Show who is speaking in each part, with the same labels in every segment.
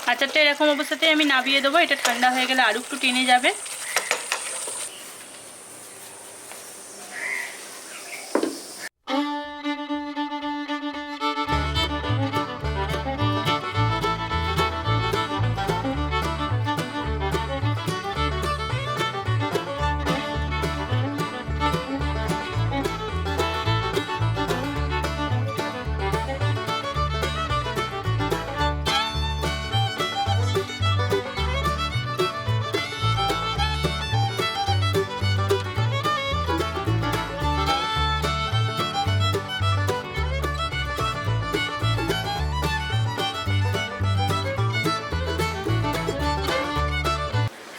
Speaker 1: আচারটা এরকম অবস্থাতেই আমি নামিয়ে দেবো। এটা ঠান্ডা হয়ে গেলে আরও একটু টেনে যাবে।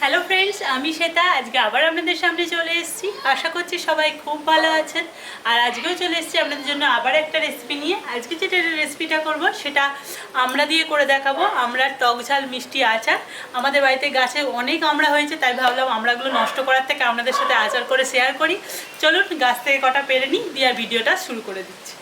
Speaker 1: হ্যালো ফ্রেন্ডস, আমি শ্বেতা। আজকে আবার আপনাদের সামনে চলে এসেছি। আশা করছি সবাই খুব ভালো আছেন। আর আজকেও চলে এসেছি আপনাদের জন্য আবার একটা রেসিপি নিয়ে। আজকে যেটা রেসিপিটা করব সেটা আমড়া দিয়ে করে দেখাবো। আমড়ার টক ঝাল মিষ্টি আচার। আমাদের বাড়িতে গাছে অনেক আমড়া হয়েছে, তাই ভাবলাম আমড়াগুলো নষ্ট করার থেকে আপনাদের সাথে আচার করে শেয়ার করি। চলুন গাছ থেকে কটা পেরে নিই, দিয়ে ভিডিওটা শুরু করে দিচ্ছি।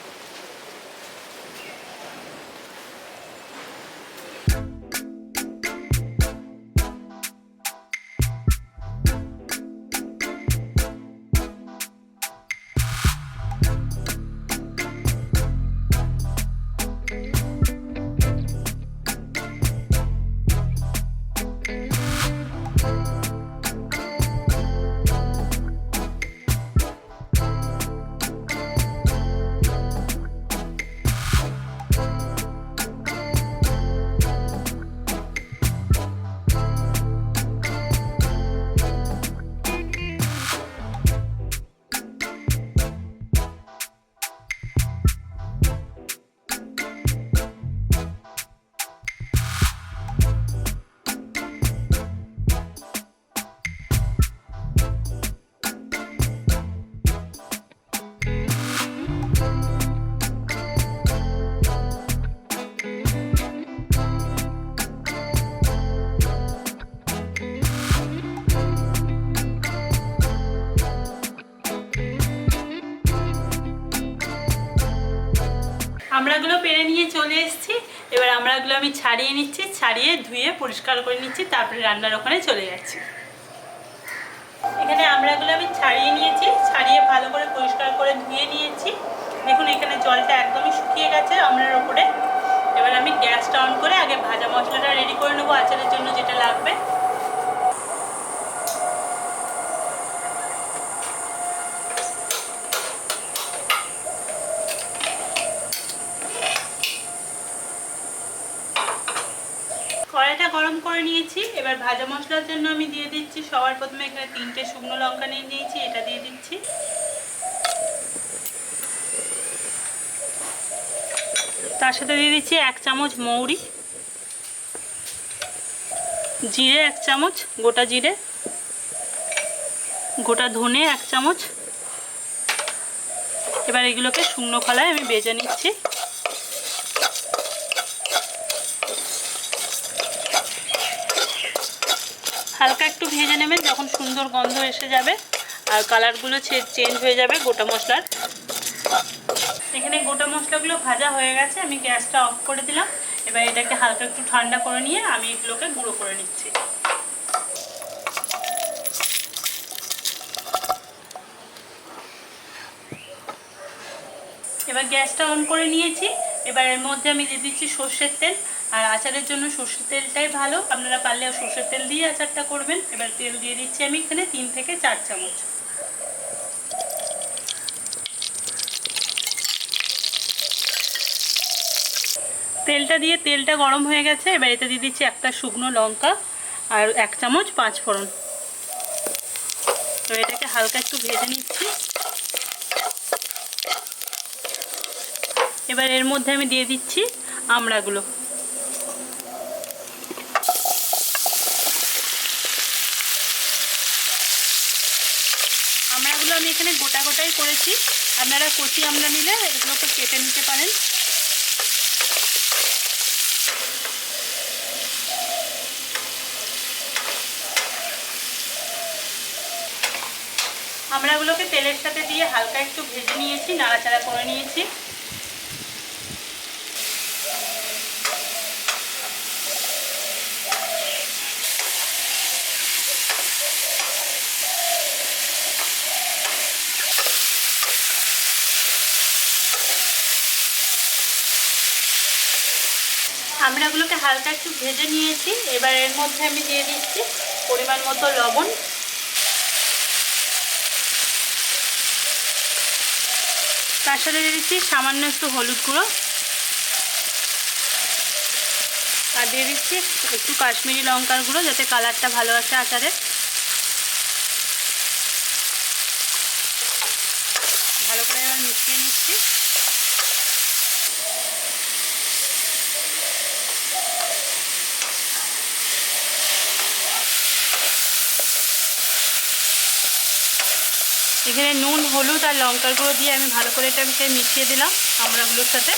Speaker 1: আমড়াগুলো পেরে নিয়ে চলে এসেছি। এবার আমড়াগুলো আমি ছাড়িয়ে নিচ্ছি, ছাড়িয়ে ধুয়ে পরিষ্কার করে নিচ্ছি, তারপরে রান্নার ওখানে চলে যাচ্ছি। এখানে আমড়াগুলো আমি ছাড়িয়ে নিয়েছি, ছাড়িয়ে ভালো করে পরিষ্কার করে ধুয়ে নিয়েছি। দেখুন এখানে জলটা একদমই শুকিয়ে গেছে আমড়ার ওপরে। এবার আমি গ্যাসটা অন করে আগে ভাজা মশলাটা রেডি করে নেবো আচারের জন্য যেটা লাগবে। কড়াইটা গরম করে নিয়েছি। এবার ভাজা মশলার জন্য আমি দিয়ে দিচ্ছি সবার প্রথমে এখানে 3টে শুকনো লঙ্কা নিয়ে নিয়েছি, এটা দিয়ে দিচ্ছি। তার সাথে দিয়ে দিচ্ছি 1 চামচ মৌরি, জিরে 1 চামচ, গোটা জিরে, গোটা ধনে 1 চামচ। এবার এগুলোকে শুকনো খোলায় আমি ভেজে নিচ্ছি। হালকা একটু ভেজে নেবেন, যখন সুন্দর গন্ধ এসে যাবে আর কালারগুলো চেঞ্জ হয়ে যাবে গোটা মশলার। এখানে গোটা মশলাগুলো ভাজা হয়ে গেছে, আমি গ্যাসটা অফ করে দিলাম। এবার এটাকে হালকা একটু ঠান্ডা করে নিয়ে আমি এগুলোকে গুঁড়ো করে নিচ্ছি। এবার গ্যাসটা অন করে নিয়েছি। এবার এর মধ্যে আমি দিয়ে দিচ্ছি সর্ষের তেল। আর আচারের জন্য সর্ষের তেলটাই ভালো, আপনারা পারলে সর্ষের তেল দিয়ে আচারটা করবেন। এবার তেল দিয়ে দিচ্ছি আমি এখানে 3 থেকে 4 চামচ। তেলটা দিয়ে তেলটা গরম হয়ে গেছে। এবার এতে দিয়ে দিচ্ছি একটা শুকনো লঙ্কা আর 1 চামচ 5 ফোড়ন। তো এটাকে হালকা একটু ভেজে নিচ্ছি। এবার এর মধ্যে আমি দিয়ে দিচ্ছি আমড়াগুলো। আমড়াগুলো আমি এখানে গোটা গোটাই করেছি, আপনারা কচি আমড়া নিলে এগুলোকে কেটে নিতে পারেন। আমড়াগুলোকে তেলের সাথে দিয়ে হালকা একটু ভেজে নিয়েছি, নাড়াচাড়া করে নিয়েছি। আমড়াগুলোকে হালকা একটু ভেজে নিয়েছি। এবার এর মধ্যে আমি দিয়ে দিচ্ছি পরিমাণ মতো লবণ, তার সাথে দিয়ে দিচ্ছি সামান্য একটু হলুদ গুঁড়ো, আর দিয়ে দিচ্ছি একটু কাশ্মীরি লঙ্কার গুঁড়ো যাতে কালারটা ভালো আসে আচারে। ভালো করে এবার মিশিয়ে নিচ্ছি। এখানে নুন, হলুদ আর লঙ্কার গুঁড়ো দিয়ে আমি ভালো করে এটাকে মিশিয়ে দিলাম আমড়াগুলোর সাথে।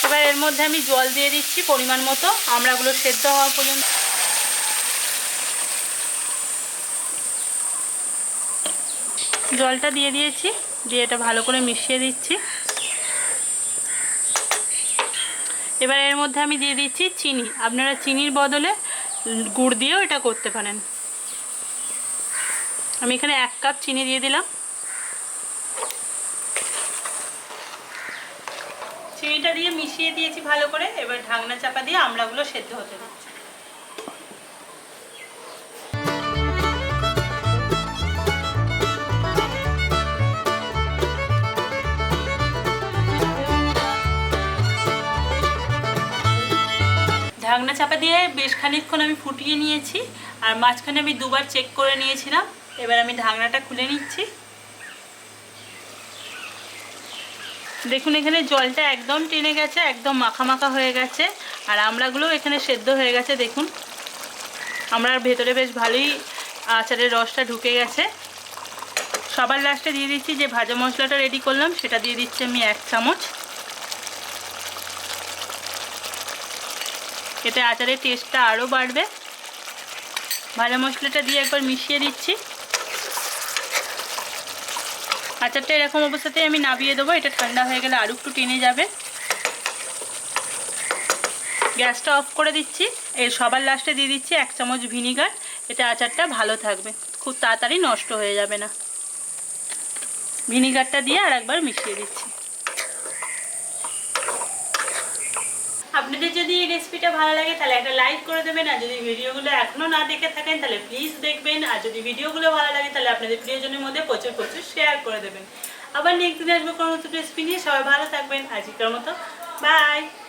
Speaker 1: এবার এর মধ্যে আমি জল দিয়ে দিচ্ছি পরিমাণ মতো, আমড়াগুলো সেদ্ধ হওয়া পর্যন্ত। জলটা দিয়ে দিয়েছি, দিয়ে এটা ভালো করে মিশিয়ে দিচ্ছি। এবার এর মধ্যে আমি দিয়ে দিচ্ছি চিনি। আপনারা চিনির বদলে গুড় দিয়েও এটা করতে পারেন। আমি এখানে 1 কাপ চিনি দিয়ে দিলাম। চিনিটা দিয়ে মিশিয়ে দিয়েছি ভালো করে। এবার ঢাকনা চাপা দিয়ে আমড়াগুলো সেদ্ধ হতে দিচ্ছি। ঢাকনা চাপা দিয়ে বেশ খানিকক্ষণ আমি ফুটিয়ে নিয়েছি, আর মাঝখানে আমি 2বার চেক করে নিয়েছিলাম। এবার আমি ঢাকনাটা খুলে নিচ্ছি। দেখুন এখানে জলটা একদম টেনে গেছে, একদম মাখা মাখা হয়ে গেছে, আর আমড়াগুলোও এখানে সেদ্ধ হয়ে গেছে। দেখুন আমড়ার ভেতরে বেশ ভালোই আচারের রসটা ঢুকে গেছে। সবার লাস্টে দিয়ে দিচ্ছি যে ভাজা মশলাটা রেডি করলাম, সেটা দিয়ে দিচ্ছি আমি 1 চামচ। এতে আচারের টেস্টটা আরও বাড়বে। ভাজা মশলাটা দিয়ে একবার মিশিয়ে দিচ্ছি। আচারটা এরকম অবস্থাতেই আমি নামিয়ে দেবো। এটা ঠান্ডা হয়ে গেলে আরও একটু টেনে যাবে। গ্যাসটা অফ করে দিচ্ছি। এর সবার লাস্টে দিয়ে দিচ্ছি 1 চামচ ভিনিগার। এতে আচারটা ভালো থাকবে, খুব তাড়াতাড়ি নষ্ট হয়ে যাবে না। ভিনিগারটা দিয়ে আর একবার মিশিয়ে দিচ্ছি। আপনাদের যদি এই রেসিপিটা ভালো লাগে তাহলে একটা লাইক করে দেবেন, আর যদি ভিডিওগুলো এখনও না দেখে থাকেন তাহলে প্লিজ দেখবেন, আর যদি ভিডিওগুলো ভালো লাগে তাহলে আপনাদের প্রিয়জনের মধ্যে প্রচুর প্রচুর শেয়ার করে দেবেন। আবার নেক্সট দিন আসবো কোনো নতুন রেসিপি নিয়ে। সবাই ভালো থাকবেন। আজকের মতো বাই।